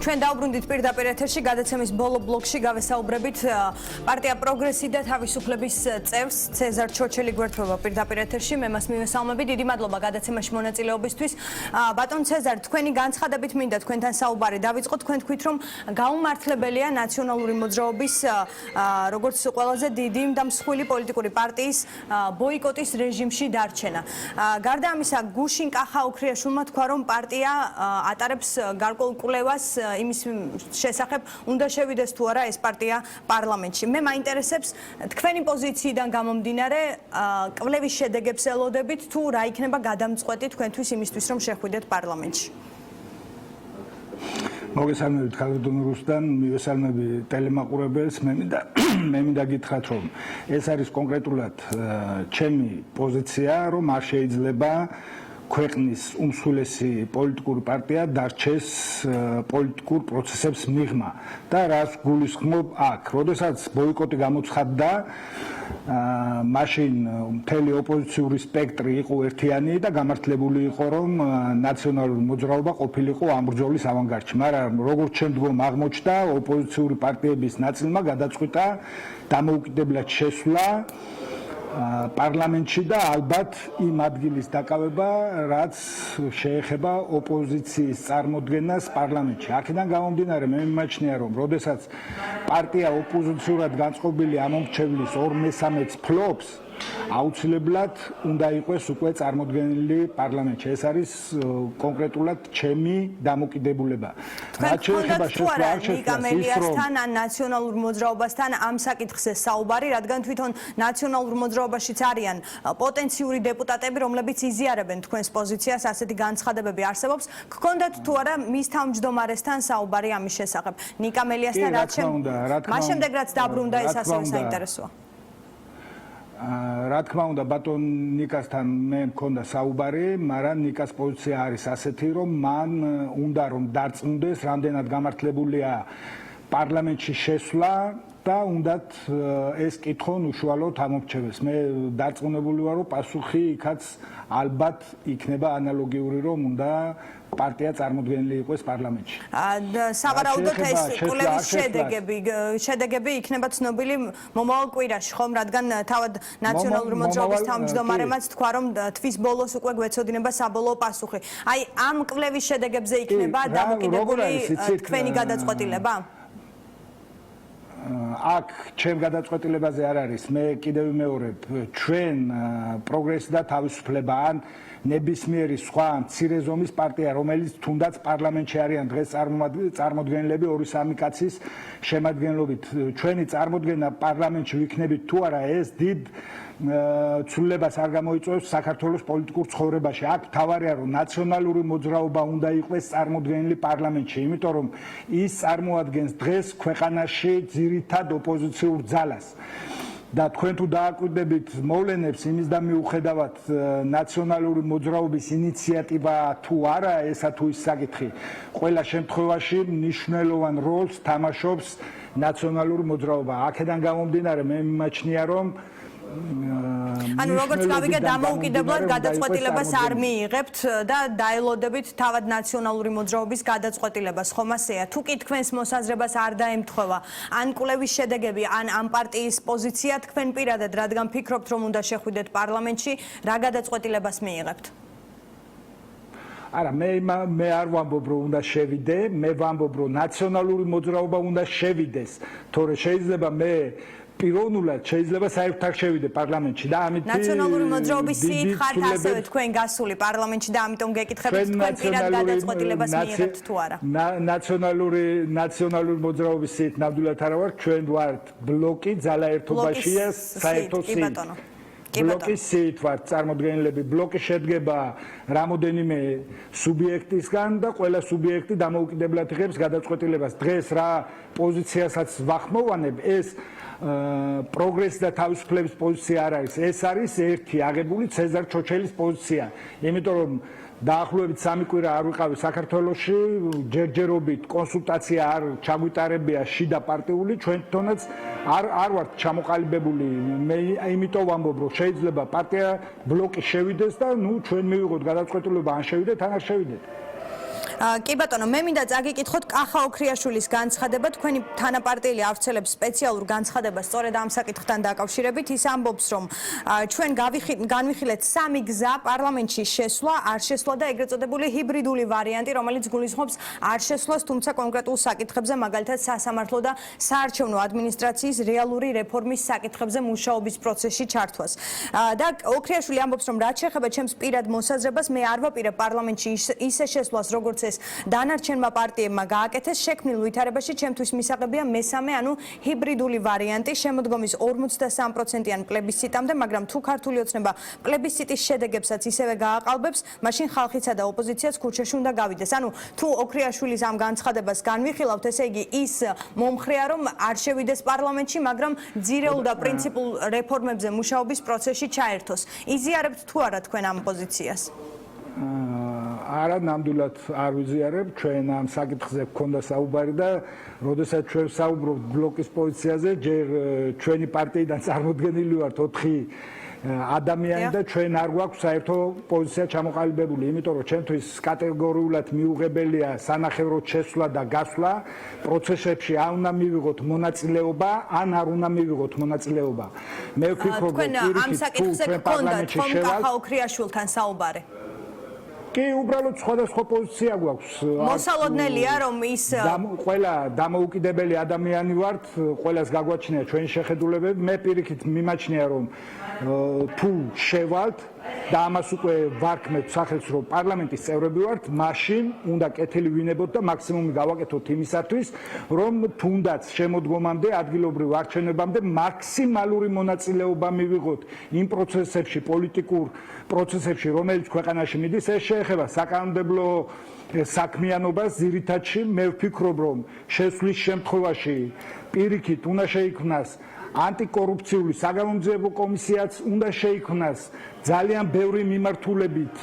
ჩვენ დავბრუნდით პირდაპირ ეთერში გადაცემის ბოლო ბლოკში გავესაუბრებით პარტია პროგრესი და თავისუფლების წევრს ცეზარ ჩოჩელი გვერდთვება პირდაპირ ეთერში მე მას მივესალმები დიდი მადლობა გადაცემაში მონაწილეობისთვის ბატონ ცეზარ თქვენი განცხადებით მინდა თქვენთან საუბარი დავიწყოთ თქვენ თქვით რომ გაუმართლებელია ნაციონალური მოძრაობის როგორც ყველაზე დიდი და მსხვილი პოლიტიკური პარტიის ბოიკოტის რეჟიმში დარჩენა გარდა ამისა გუშინ კახა-ოქრიაშვილმა თქვა რომ პარტია ატარებს გარკვეულ კვლევას იმის შესახებ უნდა შევიდეს თუ არა ეს პარტია პარლამენტში. მე მაინტერესებს თქვენი პოზიციიდან გამომდინარე კვლევის შედეგებს ელოდებით თუ რა იქნება გადამწყვეტი თქვენთვის იმისთვის რომ შეხვიდეთ პარლამენტში. მოგესალმებით ქალბატონო რუსტან, მივესალმები ტელემაყურებელს. მე მინდა გითხრათ რომ ეს არის კონკრეტულად ჩემი პოზიცია რომ არ შეიძლება ქვეყნის უმსხვილესი პოლიტიკური პარტია დარჩეს პოლიტიკურ პროცესებს მიღმა და რას გულისხმობ აქ. როდესაც ბოიკოტი გამოცხადდა, მაშინ მთელი ოპოზიციური სპექტრი იყო ერთიანი და გამართლებული იყო რომ ნაციონალური მოძრაობა ყოფილიყო ამ ბრძოლის ავანგარდში, მაგრამ როგორც შემდგომ აღმოჩნდა, ოპოზიციური პარტიების ნაწილმა გადაწყვიტა დამოუკიდებლად შესვლა პარლამენტში და ალბათ იმ ადგილის დაკავება, რაც შეეხება ოპოზიციის წარმოდგენას პარლამენტში. აქედან გამომდინარე, მე მიმაჩნია, რომ როდესაც პარტია ოპოზიციურად განწყობილი ამომრჩევლის 2/3-ს ფლობს, აუცილებლად უნდა იყოს უკვე წარმოდგენილი პარლამენტში. ეს არის კონკრეტულად ჩემი დამოკიდებულება. რაც შეეხება შესვლა ნიკამელიასთან ან ნაციონალურ მოძრაობასთან ამ საკითხზე საუბარი, რადგან თვითონ ნაციონალურ მოძრაობაშიც არიან პოტენციური დეპუტატები, რომლებიც იზიარებენ თქვენს პოზიციას, ასეთი განცხადებები არსებობს. გქონდათ თუ არა მის თავმჯდომარესთან საუბარი ამის შესახებ? ნიკამელიასთან მათ შემდეგ რაც დაბრუნდა ეს ასევე საინტერესოა. რა თქმა უნდა ბატონ ნიკასთან მე მქონდა საუბარი, მაგრამ ნიკას პოზიცია არის ასეთი, რომ მან უნდა რომ დარწმუნდეს, რამდენად გამართლებულია პარლამენტში შესვლა და უნდათ ეს კითხონ უშუალოდ ამომრჩეველს. მე დარწმუნებული ვარ, რომ პასუხი იქაც ალბათ იქნება ანალოგიური, რომ უნდა პარტია წარმოდგენილი იყოს პარლამენტში. სავარაუდოდ ეს კვლევის შედეგები იქნება ცნობილი მომავალ კვირაში, ხომ, რადგან თავად ნაციონალური მოძრაობის თავმჯდომარემაც თქვა, რომ თვის ბოლოს უკვე გვეცოდინება საბოლოო პასუხი. აი, ამ კვლევის შედეგებზე იქნება დამოკიდებული თქვენი გადაწყვეტილება? აქ ჩემ გადაწყვეტილებაზე არ არის. მე კიდევ ვიმეორებ, ჩვენ პროგრესი და თავისუფლება ან ნებისმიერი სხვა მცირე ზომის პარტია, რომელიც თუნდაც პარლამენტში არიან დღეს წარმოდგენილები 2-3 კაცის შემადგენლობით, ჩვენი წარმოდგენა პარლამენტში ვიქნებით თუ არა, ეს დიდ ცვლილებას არ გამოიწვევს საქართველოს პოლიტიკურ ცხოვრებაში. აქ მთავარია, რომ ნაციონალური მოძრაობა უნდა იყოს წარმოდგენილი პარლამენტში, იმიტომ რომ ის წარმოადგენს დღეს ქვეყანაში ძირითად ოპოზიციურ ძალას. და თქვენ თუ დააკვირდებით მოვლენებს იმის და მიუხედავად ნაციონალური მოძრაობის ინიციატივა თუ არა, ესა თუ ის საკითხი, ყველა შემთხვევაში მნიშვნელოვან როლს თამაშობს ნაციონალური მოძრაობა. აქედან გამომდინარე, მე მიმაჩნია, რომ ანუ როგორც გავიგე დამოუკიდებლად გადაწყვეტილებას არ მიიღებთ და დაელოდებით თავად ნაციონალური მოძრაობის გადაწყვეტილებას, ხომ ასეა? თუ კი თქვენს მოსაზრებას არ დაემთხვევა, ან კვლევის შედეგები, ან ამ პარტიის პოზიცია თქვენ პირადად, რადგან ფიქრობთ, რომ უნდა შეხვიდეთ პარლამენტში, რა გადაწყვეტილებას მიიღებთ? არა, მე არ ვამბობ, რომ უნდა შევიდე, მე ვამბობ, რომ ნაციონალური მოძრაობა უნდა შევიდეს, თორე შეიძლება მე პიროვნულად შეიძლება საერთოდ არ შევიდე პარლამენტში და ამით ნაციონალური მოძრაობის სიით ხართ ასევე თქვენ გასული პარლამენტში და ამიტომ გეკითხებით თქვენ პირად გადაწყვეტილებას მიიღებთ თუ არა. ნაციონალური მოძრაობის სიით ნამდვილად არა ვარ, ჩვენ ვართ ბლოკი ძალაერთობაშია საერთო სიით. ბლოკის სიით ვართ წარმოდგენილები, ბლოკი შედგება რამოდენიმე სუბიექტისგან და ყველა სუბიექტი დამოუკიდებლად იღებს გადაწყვეტილებას. დღეს რა პოზიციასაც ვახმოვანებ, ეს პროგრესი და თავისუფლების პოზიცია არ არის. ეს არის ერთი აღებული ცეზარ ჩოჩელის პოზიცია. იმიტომ რომ დაახლოებით 3 კვირა არ ვიყავი საქართველოში, ჯერჯერობით კონსულტაცია არ ჩაგვიტარებია შიდა პარტიული, ჩვენ თვითონაც არ ვართ ჩამოყალიბებული. მე იმიტომ ვამბობ, რომ შეიძლება პარტია ბლოკი შევიდეს და ნუ ჩვენ მივიღოთ გადაწყვეტილება, ან შევიდეთ, ან არ შევიდეთ. კი ბატონო, მე მინდა წაგიკითხოთ კახა ოქრიაშვილის განცხადება, თქვენი თანაპარტიელი ავრცელებს სპეციალურ განცხადებას სწორედ ამ საკითხთან დაკავშირებით. ის ამბობს, რომ ჩვენ განვიხილეთ სამი გზა პარლამენტში შესვლა, არ შესვლა და ეგრეთ წოდებული ჰიბრიდული ვარიანტი, რომელიც გულისხმობს არ შესვლას, თუმცა კონკრეტულ საკითხებზე, მაგალითად სასამართლო და საარჩევნო ადმინისტრაციის რეალური რეფორმის საკითხებზე მუშაობის პროცესში ჩართვას. და ოქრიაშვილი ამბობს, რომ რაც შეეხება ჩემს პირად მოსაზრებას, მე არ ვაპირებ პარლამენტში ისე შესვლას, როგორც ეს დანარჩენმა პარტიებმა გააკეთეს, შექმნილ ვითარებაში ჩემთვის მისაღებია მესამე, ანუ ჰიბრიდული ვარიანტი, შემოდგომის 53%-იან პლებისციტამდე, მაგრამ თუ ქართული ოცნება პლებისციტის შედეგებსაც ისევე გააყალბებს, მაშინ ხალხიცა და ოპოზიციაც ქუჩაში უნდა გავიდეს. ანუ თუ ოქრიაშვილის ამ განცხადებას განვიხილავთ, ესე იგი ის მომხრეა, რომ არ შევიდეს პარლამენტში, მაგრამ ძირეულ და პრინციპულ რეფორმებზე მუშაობის პროცესში ჩაერთოს. იზიარებთ თუ არა თქვენ ამ პოზიციას? არა, ნამდვილად არ ვიზიარებ, ჩვენ ამ საკითხზე გქონდა საუბარი და როდესაც ჩვენ საუბრობთ ბლოკის პოზიციაზე, ჯერ ჩვენი პარტიიდან წარმოდგენილი ვართ 4 ადამიანი და ჩვენ არ გვაქვს საერთო პოზიცია ჩამოყალიბებული, იმიტომ რომ ჩვენთვის კატეგორიულად მიუღებელია სანახევროდ შესვლა და გასვლა პროცესებში, ან უნდა მივიღოთ მონაწილეობა, ან არ უნდა მივიღოთ მონაწილეობა. მე ვფიქრობ, რომ ამ საკითხზე გქონდათ ხომ კახა ოქრიაშვილთან საუბარი? კი, უბრალოდ სხვადასხვა პოზიცია გვაქვს. მოსალოდნელია, რომ ის ყველა დამოუკიდებელი ადამიანი ვართ, ყველას გაგვაჩნია ჩვენი შეხედულებები. მე პირიქით მიმაჩნია, რომ თუ შევალთ და ამას უკვე ვარქმევთ სახელს, რომ პარლამენტის წევრები ვართ, მაშინ უნდა კეთილი ვინებოთ და მაქსიმუმი გავაკეთოთ იმისათვის, რომ თუნდაც შემოდგომამდე, ადგილობრივ არჩევნებამდე მაქსიმალური მონაწილეობა მივიღოთ იმ პროცესებში, პოლიტიკურ პროცესებში, რომელიც ქვეყანაში მიდის. ეს შეეხება საკანონმდებლო საქმიანობას ძირითადში. მე ვფიქრობ, რომ შესვლის შემთხვევაში პირიქით უნდა შეიქმნას ანტიკორუფციული საგამომძიებო კომისიაც, უნდა შეიქმნას ძალიან ბევრი მიმართულებით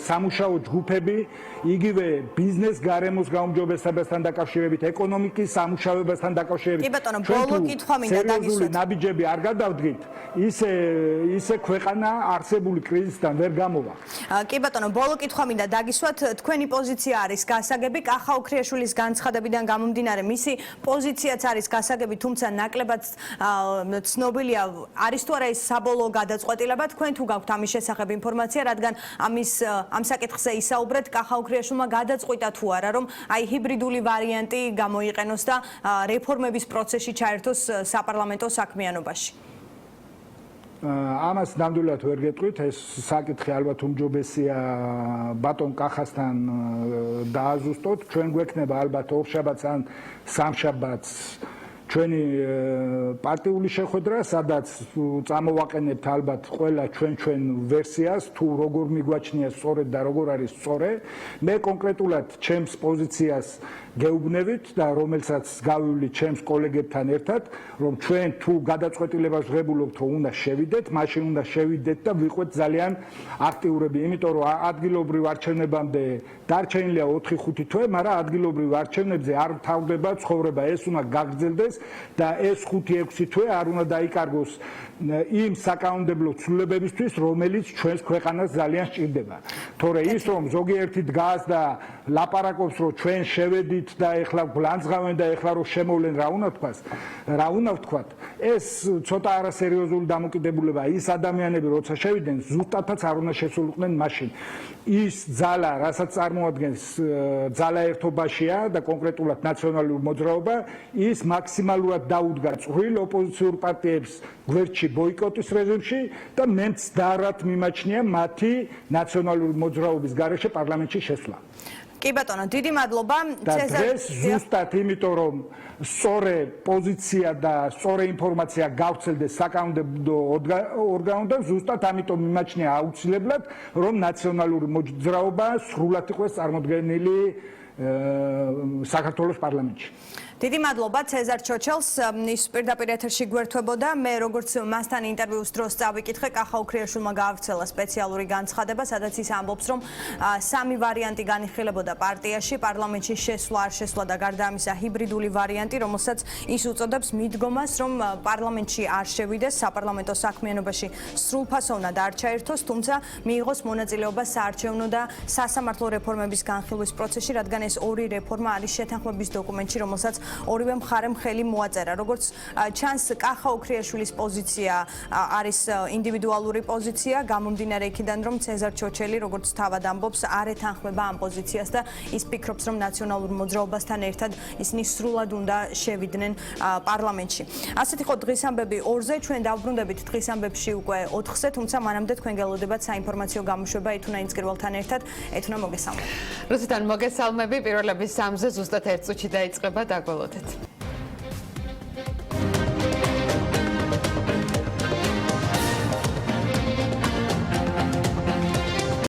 სამუშაო ჯგუფები, იგივე ბიზნეს გარემოს გაუმჯობესებასთან დაკავშირებით, ეკონომიკის სამუშაოებასთან დაკავშირებით. კი ბატონო, ბოლო კითხვა მინდა დაგისვათ. ნაბიჯები არ გადავდგით, ისე ქვეყანა არსებული კრიზისიდან ვერ გამოვა. კი ბატონო, ბოლო კითხვა მინდა დაგისვათ, თქვენი პოზიცია არის გასაგები, კახა ოქრიაშვილის განცხადებიდან გამომდინარე, მისი პოზიციაც არის გასაგები, თუმცა ნაკლებად ცნობილია, არის თუ არა ის საბოლოო გადაწყვეტილება, თქვენ თუ გაქვთ ამის შესახებ ინფორმაცია, რადგან ამ საკითხზე ისაუბრეთ, კახა ოქრიაშვილმა გადაწყვიტა თუ არა, რომ აი ჰიბრიდული ვარიანტი გამოიყენოს და რეფორმების პროცესში ჩაერთოს საპარლამენტო საქმიანობაში. ამას ნამდვილად ვერ გეტყვით, ეს საკითხი ალბათ უმჯობესია ბატონ კახასთან დააზუსტოთ. ჩვენ გვექნება ალბათ ორშაბათს ან სამშაბათს ჩვენი პარტიული შეხვედრა, სადაც წამოვაყენებთ ალბათ ყველა ჩვენ ვერსიას, თუ როგორ მიგვაჩნია სწორედ და როგორ არის სწორე. მე კონკრეტულად ჩემს პოზიციას გეუბნებით და რომელსაც გავივლით ჩემს კოლეგებთან ერთად, რომ ჩვენ თუ გადაწყვეტილებას ვღებულობთ, რომ უნდა შევიდეთ, მაშინ უნდა შევიდეთ და ვიყვეთ ძალიან აქტიურები, იმიტომ რომ ადგილობრივ არჩევნებამდე დარჩენილია 4-5 თვე, მაგრამ ადგილობრივ არჩევნებზე არ თავდება ცხოვრება, ეს უნდა გაგრძელდეს და ეს 5-6 თვე არ უნდა დაიკარგოს იმ საკანონმდებლო ცვლილებებისთვის, რომელიც ჩვენს ქვეყანას ძალიან სჭირდება. თორე ის რომ ზოგიერთი დგას და ლაპარაკობს, რომ ჩვენ შევედით და ეხლა გლანძღავენ და ეხლა რომ შემოვლენ, რა უნდა ვთქვათ, ეს ცოტა არასერიოზული დამოკიდებულებაა. ის ადამიანები როცა შევიდნენ, ზუსტადაც არ უნდა შესულიყვნენ მაშინ. ის ძალა, რასაც წარმოადგენს ძალა ერთობაშია და კონკრეტულად ნაციონალური მოძრაობა, ის მაქსიმალურად დაუდგა წვრილ ოპოზიციურ პარტიებს გვერდში ბოიკოტის რეჟიმში და მე მცდარად მიმაჩნია მათი ნაციონალური მოძრაობის გარეშე პარლამენტში შესვლა. კი ბატონო, დიდი მადლობა. დღეს ზუსტად იმიტომ რომ სწორი პოზიცია და სწორი ინფორმაცია გავცელდეს საკანონმდებლო ორგანოდან, ზუსტად ამიტომ მიმაჩნია აუცილებლად, რომ ნაციონალური მოძრაობა სრულად იყოს წარმოდგენილი საქართველოს პარლამენტში. დიდი მადლობა ცეზარ ჩოჩელს ის პირდაპირ ეთერში გვერდთვებოდა მე როგორც მასთან ინტერვიუს დროს წავიკითხე კახა უქრიაშვილმა გაავრცელა სპეციალური განცხადება სადაც ის ამბობს რომ სამი ვარიანტი განიხილებოდა პარტიაში პარლამენტში შესვლა არ შესვლა და გარდა ამისა ჰიბრიდული ვარიანტი რომელსაც ის უწოდებს მიდგომას რომ პარლამენტში არ შევიდეს საპარლამენტო საქმიანობაში სრულფასოვნად არ ჩაერთოს თუმცა მიიღოს მონაწილეობა საარჩევნო და სასამართლო რეფორმების განხილვის პროცესში რადგან ეს ორი რეფორმა არის შეთანხმების დოკუმენტში რომელსაც ორივე მხარემ ხელი მოაწერა. როგორც ჩანს, კახა უქრიაშვილის პოზიცია არის ინდივიდუალური პოზიცია, გამომდინარე იქიდან, რომ ცეზარ ჩოჩელი, როგორც თავად ამბობს, არ ეთანხმება ამ პოზიციას და ის ფიქრობს, რომ ნაციონალურ მოძრაობასთან ერთად ისინი სრულად უნდა შევიდნენ პარლამენტში. ასეთი იყო დღის ამბები 2-ზე, ჩვენ დავბრუნდებით დღის ამბებში უკვე 4-ზე, თუმცა მანამდე თქვენ გელოდებათ საინფორმაციო გამოშვება ეთუნა ინცკირვალთან ერთად. ეთუნა მოგესალმებით. რუსეთთან მოგესალმები, პირველების 3-ზე ზუსტად 1 წუთში დაიწყება დაგველოდეთ.